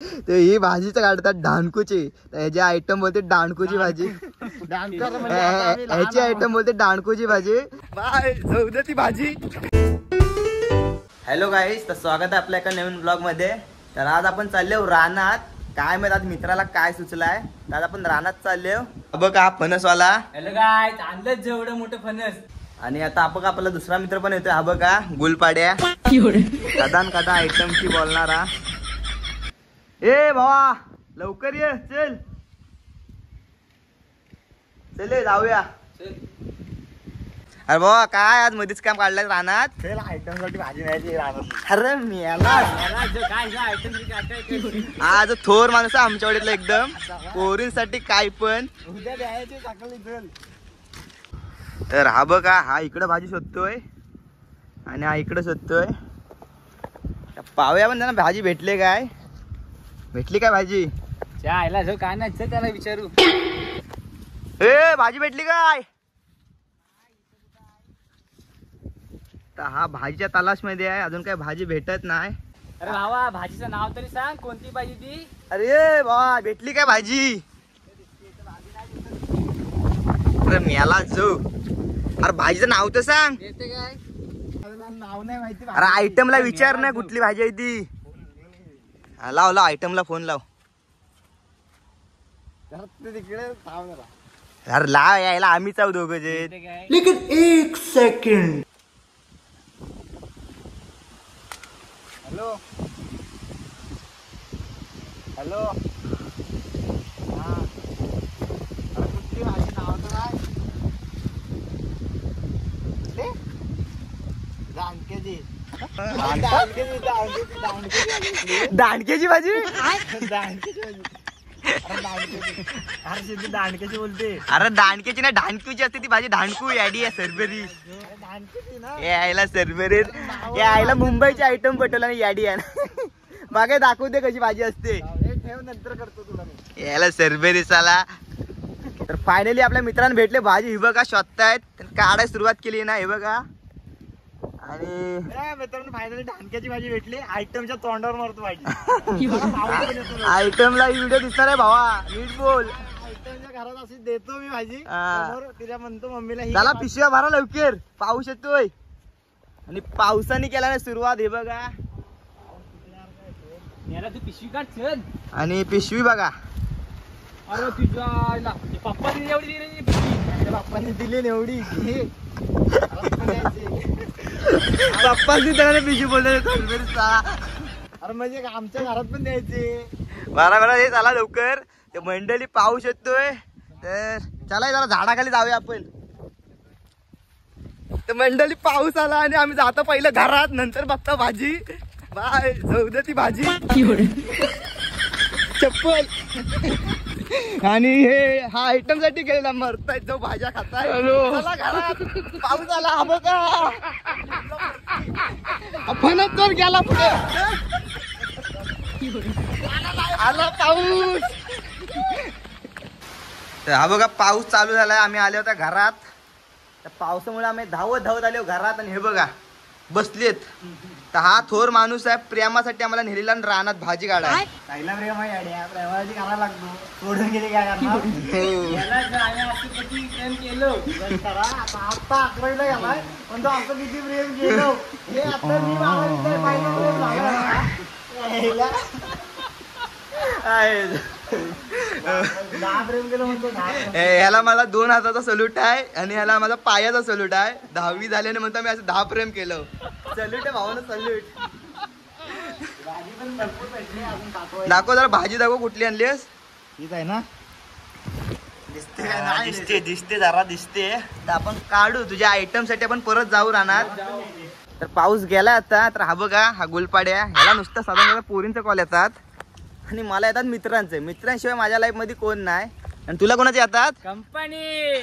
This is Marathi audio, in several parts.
ते ही भाजीच काढतात डाणकूची, ह्याची आयटम बोलते डाणकूची भाजी, ह्याची आयटम बोलते डाणकूची भाजी. बाय सौदती भाजी. हॅलो गाईस, तर स्वागत आहे आपल्या एका नवीन ब्लॉग मध्ये. तर आज आपण चालले रानात. काय माहित आज मित्राला काय सुचलाय, तर आज आपण रानात चालले. बघ हा फणसवाला. हॅलो गाईस, आणलं जेवढं मोठं फणस. आणि आता आपण आपला दुसरा मित्र पण येतोय. हा बघा गुलपाड्या, कदा आयटमची बोलणारा. ए भावा लवकर ये, चल चल जाऊया. अरे भावा काय आज मध्येच काम काढलाय रानात. आयटम साठी भाजी न्यायची रानात. अरे मेला आज थोर माणूस आमच्या वाडीतला एकदम. पोरींसाठी काय पण उद्या द्यायची सकाळी. चल. तर हा बघा, हा इकडं भाजी शोधतोय आणि हा इकडं शोधतोय. पाव्या पण त्यांना भाजी भेटले काय, भेटली काय भाजी? आयला जो काय नाही त्याला विचारू. ए भाजी भेटली काय? तर हा भाजीच्या तलाश मध्ये आहे, अजून काय भाजी भेटत नाही. अरे भावा भाजीचं नाव तरी सांग, कोणती भाजी ती? अरे भावा भेटली काय भाजी? अरे मेला जो. अरे भाजीचं नाव तर सांग. येते काय नाव नाही माहिती. अरे आयटमला विचार ना कुठली भाजी आहे ती. लाव लाव आयटमला फोन लाव. अरे लाव, यायला आम्हीच आहोत दोघं जे. लेकिन एक सेकंड. Hello hello. हा अरे कुठली भाजी नाव तर काय? दांडक्याची. दांडक्याची भाजी. दांडक्याची बोलते. अरे दांडक्याची ना ढाणकूची असते ती भाजी. ढाणकू याडी आहे सरबरी. यायला सरबरी यायला मुंबईची आयटम पटवला आणि याडी आहे. मागे दाखवते कशी भाजी असते. ठेव नंतर करतो तुला. यायला सरबरी साला. तर फायनली आपल्या मित्रांना भेटले भाजी. ही बघा शोधतायत, काढायला सुरुवात केली ना. हे बघा. आणि मित्रांनो फायनली ढाणक्याची भाजी भेटली. आयटमच्या तोंडावर मारतो भाजी. आयटमला व्हिडिओ दिसणार आहे भावा, नीट बोल. आयटमच्या घरात अशी देतो मी भाजी. तिला म्हणतो मम्मीला त्याला पिशव्या भरा लवकर, पाऊस येतोय. आणि पावसाने केला ना सुरुवात. हे बघा. तू पिशवी काढ चल. आणि पिशवी बघा. अरे तुझ्या पप्पाने एवढी दिली. पप्पाने दिली एवढी. पप्पाची त्याला पिशवी बोलते. अरे म्हणजे आमच्या घरात पण द्यायचे. बरा हे चला लवकर. ते मंडळी पाऊस येतोय, तर चला जरा झाडाखाली जाऊया आपण. तर मंडळी पाऊस आला आणि आम्ही जातो पहिलं घरात, नंतर बघतो भाजी. बाय सौदती भाजी. चप्पल. आणि हे हा आयटम साठी गेलेला मरताय जो भाज्या खाताय. चला घरात, पाऊस आला. हा बघा फणस तर गेला पुढे. आला पाऊस. तर हा बघा पाऊस चालू झालाय. आम्ही आले होता घरात. त्या पावसामुळे आम्ही धावत धावत आलो घरात. आणि हे बघा बसलेत. तर हा थोर माणूस आहे, प्रेमासाठी आम्हाला नेलेला रानात भाजी काढा. पहिला प्रेम आहे, प्रेमाची करायला लागतो. सोडून गेले काय करणार. प्रेम केलं आता अकरावीला गेलाय, पण तो आमचं किती प्रेम केलं हे आता मी प्रेम केलं म्हणतो. ह्याला मला 2 हाताचा सल्यूट आहे आणि ह्याला माझा पायाचा सल्यूट आहे. 10वी झाल्याने म्हणतो मी असं 10 प्रेम केलं. सल्यूट आहे भावानं, सल्यूट. दाखव जरा भाजी, दाखव कुठली आणलीस. हीच आहे ना? दिसते दिसते जरा दिसते. तर आपण काढू तुझ्या आयटम साठी. आपण परत जाऊ राहणार. तर पाऊस गेला आता. तर हा बघा हा गुलपाड्या. ह्याला नुसतं साधारण पोरींचा कॉल येतात आणि मला येतात मित्रांचे. मित्रांशिवाय माझ्या लाईफ मध्ये कोण नाही. आणि तुला कोणाचे येतात? कंपनी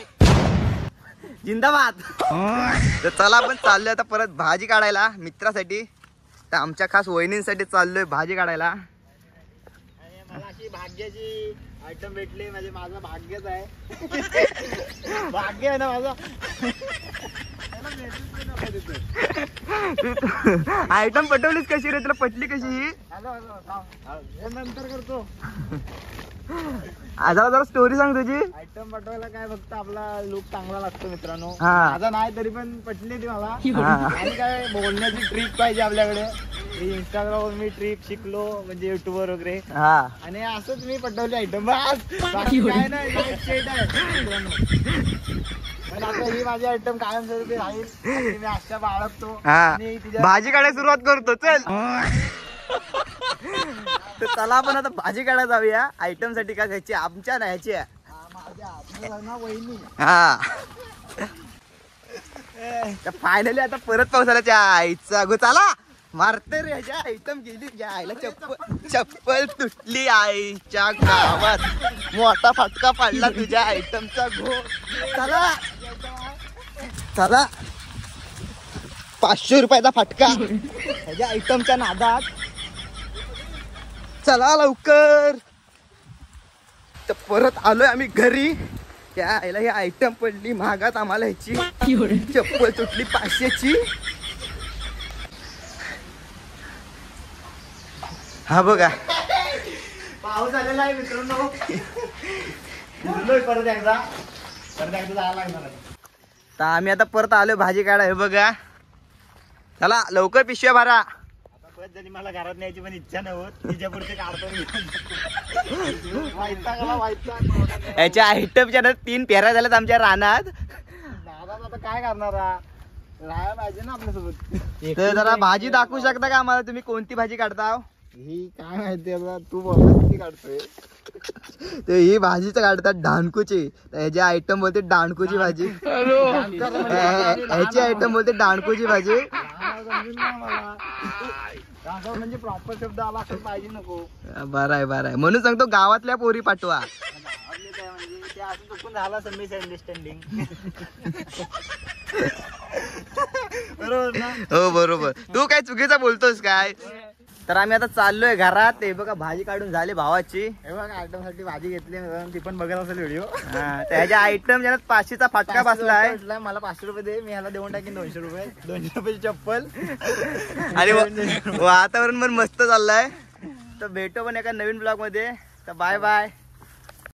जिंदाबाद. तर चला आपण चाललोय आता परत भाजी काढायला मित्रासाठी. तर आमच्या खास वहिनींसाठी चाललोय भाजी काढायला. मला अशी भाग्याची आयटम भेटली. म्हणजे माझं भाग्यच आहे. भाग्य आहे ना माझं. आयटम पटवलीच कशी रे, तुला पटली कशी ही? हे नंतर करतो. जरा स्टोरी सांग तुझी. आयटम पाठवायला काय फक्त आपला लुक चांगला लागतो मित्रांनो. हा. माझा नाही तरी पण पटली ती मला. हा. आणि काय बोलण्याची ट्रिक पाहिजे आपल्याकडे. इंस्टाग्रामवर मी ट्रिक शिकलो म्हणजे युट्यूबवर वगैरे. हा आणि असंच मी पटवली आयटम. बाकी काय नाही लाईट शेड आहे मित्रांनो. पण आता ही माझी आयटम कायमस्वरूपी राहील. आणि मी अशा बाळगतो. हा आणि तिच्या भाजी काढायला सुरुवात करतो चल. तर चला आपण आता भाजी काढायला जाऊया. आयटम साठी का घ्यायची आमच्या नाही ह्याची आहे. माझ्या ना वहिनी. हा फायनली आता परत पाऊस आला त्या आईचा गो. चला मारते रे ह्याच्या आयटम गेली. त्या आईला चप्पल तुटली आईच्या गावात. मोठा फटका पडला तुझ्या आयटमचा गो. चला चला 500 रुपयाचा फटका ह्याच्या आयटमच्या नादात. चला लवकर. तर परत आलोय आम्ही घरी. त्या आईला ही आयटम पडली महागात आम्हाला ह्याची. चप्पल तुटली 500ची. हा बघा पाऊस आलेला आहे मित्रांनो. परत एकदा जायला लागणार आहे. तर आम्ही आता परत आलोय भाजी काढा. हे बघा चला लवकर पिशव्या भरा. आता परत जरी मला घरात न्यायची पण इच्छा नाही होत. तिच्या पुढचे काढतो. याच्या आयटमच्या 3 फेऱ्या झाल्यात आमच्या रानात. दादा आता काय करणार राहायला पाहिजे ना आपल्यासोबत. तर जरा भाजी दाखवू शकता का आम्हाला तुम्ही कोणती भाजी काढता. ही काय माहिती आता तू बोलती काढतोय. ते ही भाजीच काढतात डाणकूची. ह्याची आयटम बोलते डाणकूची भाजी. ह्याची आयटम बोलते डाणकूची भाजी. म्हणजे प्रॉपर शब्द आला असं पाहिजे नको. बरं आहे बरं आहे म्हणून सांगतो गावातल्या पोरी पाठवा. म्हणजे ते असं चुकून झालं असं मिसअंडरस्टँडिंग. बरोबर ना. हो बरोबर. तू काय चुकीचं बोलतोस काय. तर आम्ही आता चाललोय घरात. ते बघा भाजी काढून झाली भावाची. हे बघा आयटम साठी भाजी घेतली. ती पण बघत असेल व्हिडिओ. त्याच्या आयटम ज्याला 500चा फटका बसलाय. मला 500 रुपये दे. मी ह्याला देऊन टाकेन 200 रुपये. 200 रुपयाची चप्पल. आणि वातावरण पण मस्त चाललंय. तर भेटू पण एका नवीन ब्लॉग मध्ये. तर बाय बाय.